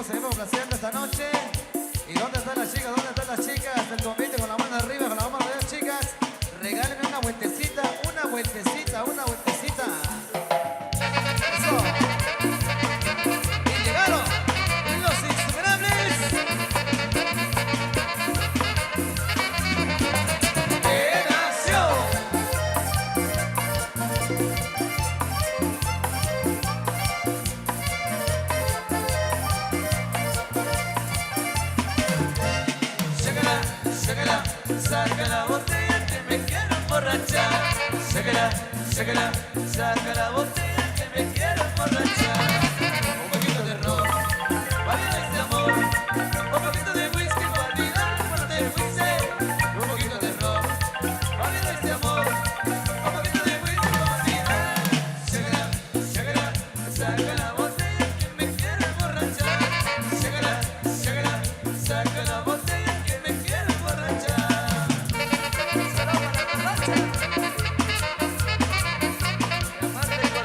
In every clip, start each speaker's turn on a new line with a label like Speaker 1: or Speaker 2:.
Speaker 1: Seguimos complaciendo esta noche. ¿Y dónde están las chicas? ¿Dónde están las chicas? El convite con la mano arriba, con la mano arriba, chicas. Regálenme una vueltecita, una vueltecita, una vueltecita. Eso. Y llegaron los insuperables. ¡Qué nación! Saca la botella que me quiero emborrachar. Sácala, saca la botella que me quiero emborrachar. Un poquito de ron, variedades de amor. Un poquito de whisky para olvidar cuando te fuiste. Un poquito de ron, variedades de amor. Un poquito de whisky para olvidar. Sácala, saca la botella que me quiero emborrachar. Sácala, saca la botella que me quiero emborrachar.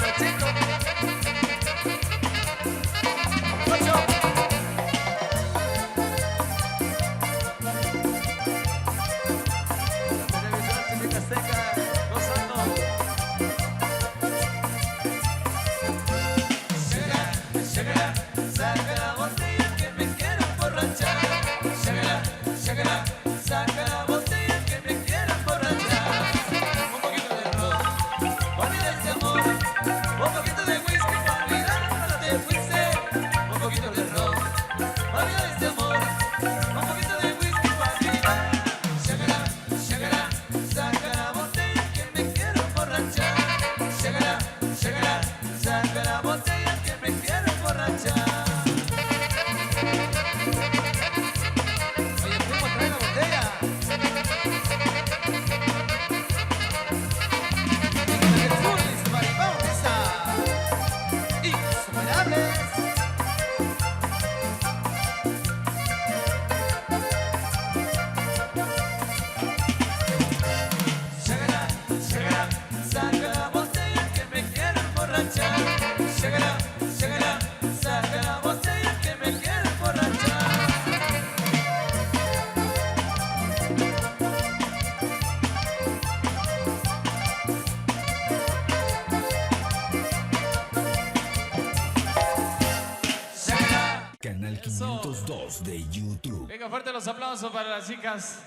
Speaker 2: Canal 502 de YouTube.
Speaker 3: Venga, fuerte los aplausos para las chicas.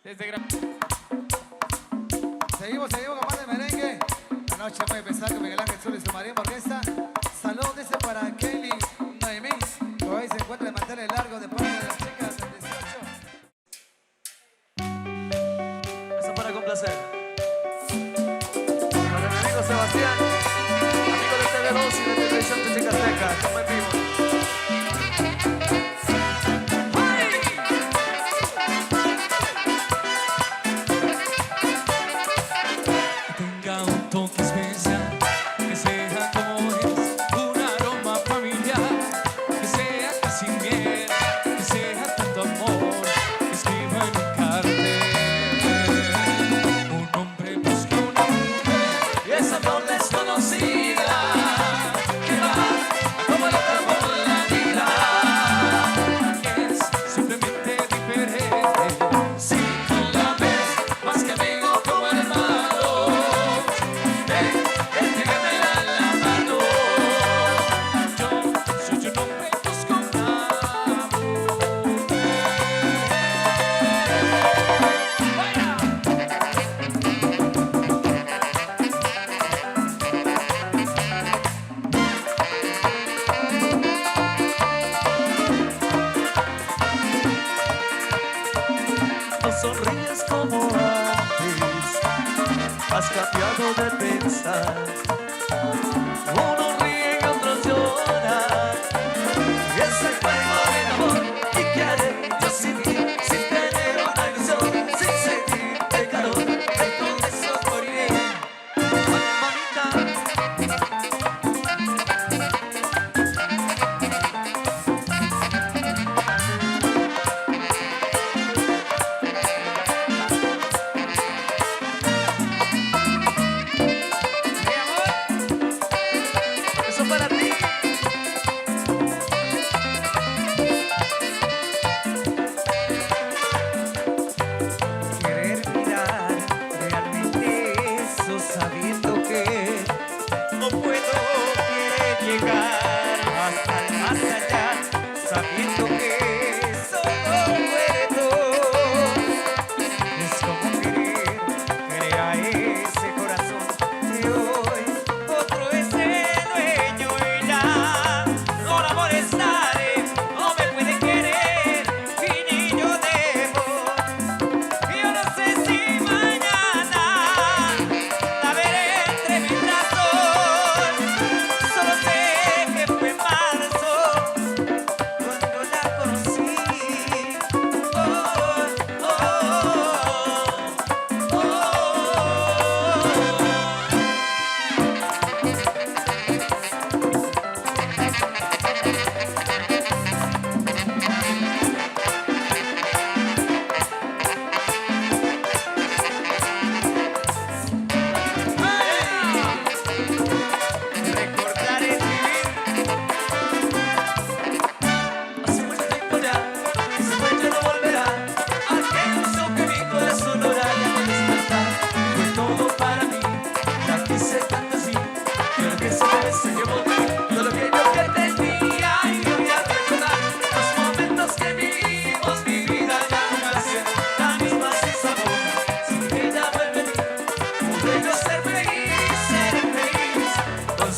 Speaker 3: Desde gran...
Speaker 1: Seguimos con más de merengue. La noche muy pesada con Miguel Ángel Sur y su María Orquesta. Saludos dice para Kelly Noemí, que hoy se encuentra de mantener largo de parte de las chicas del 18.
Speaker 4: Eso para complacer. Para mi amigo Sebastián, amigo de TV2 y de Televisión de Chicasteca, estamos en vivo.
Speaker 5: Tenga un toque especial, que sea como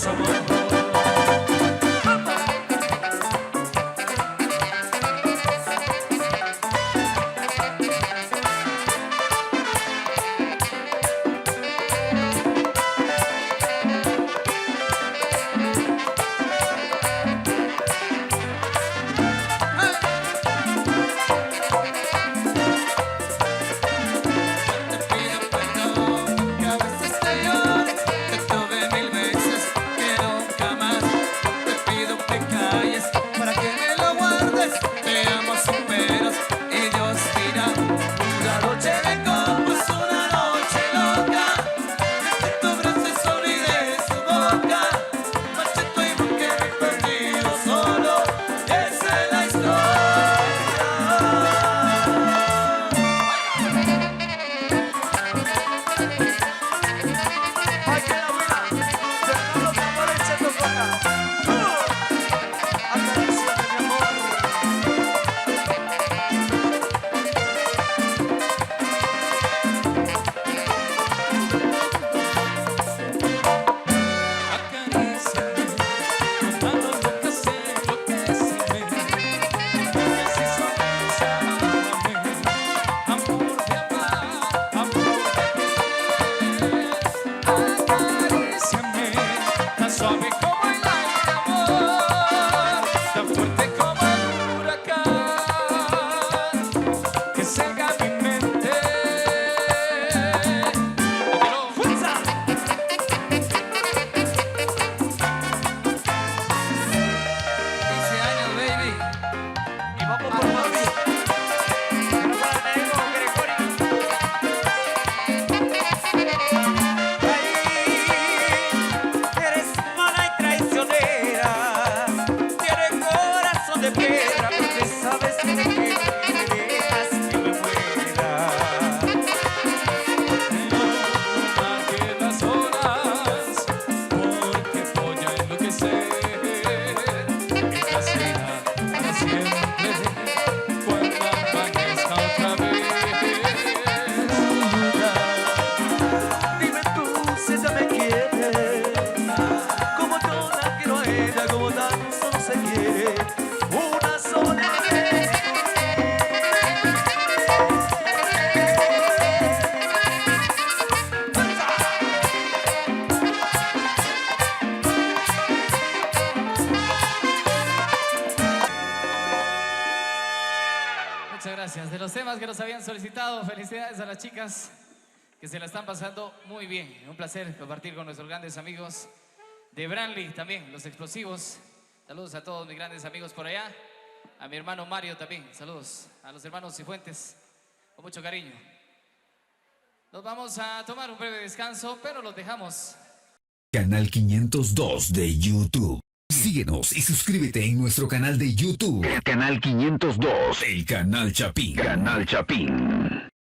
Speaker 1: su amor. Te pido perdón, que a veces te llore, te tuve mil veces, que nunca más. Te pido que calles, para que me lo guardes. Te amo sin peros, y Dios dirá. Una noche de copas, una noche loca, de tu brazo y sol y de su boca. Marché tu y busqué mi perdido solo, esa es la historia.
Speaker 4: Ay, qué buena. Fernando Camareche Tocona. Acaríciame, mi amor.
Speaker 1: Acaríciame, con manos locas enloquéceme, si sonrisa háblame, amor de amar, amor de querer. Acaríciame, tan suave como el aire, amor, tan fuerte como el huracán, que cega mi mente. ¡Fuerza! 15 años, baby.
Speaker 4: Y vamos por Bobby. Pero para negro, Gregorio.
Speaker 5: Ay, eres mala y traicionera, tienes corazón de piedra, porque sabes que me quieres y me dejas que me muera.
Speaker 1: No marques las horas, porque voy a enloquecer. Esta será para siempre, cuando amanezca otra vez.
Speaker 4: Dime tú si ella me quiere, como yo la quiero a ella, como tan solo se quiere una sola vez.
Speaker 3: Muchas gracias. De los temas que nos habían solicitado, felicidades a las chicas que se la están pasando muy bien. Un placer compartir con nuestros grandes amigos de Branly también, los explosivos. Saludos a todos mis grandes amigos por allá. A mi hermano Mario también. Saludos a los hermanos Cifuentes. Con mucho cariño. Nos vamos a tomar un breve descanso, pero los dejamos.
Speaker 2: Canal 502 de YouTube. Síguenos y suscríbete en nuestro canal de YouTube. Canal 502. El Canal Chapín. Canal Chapín.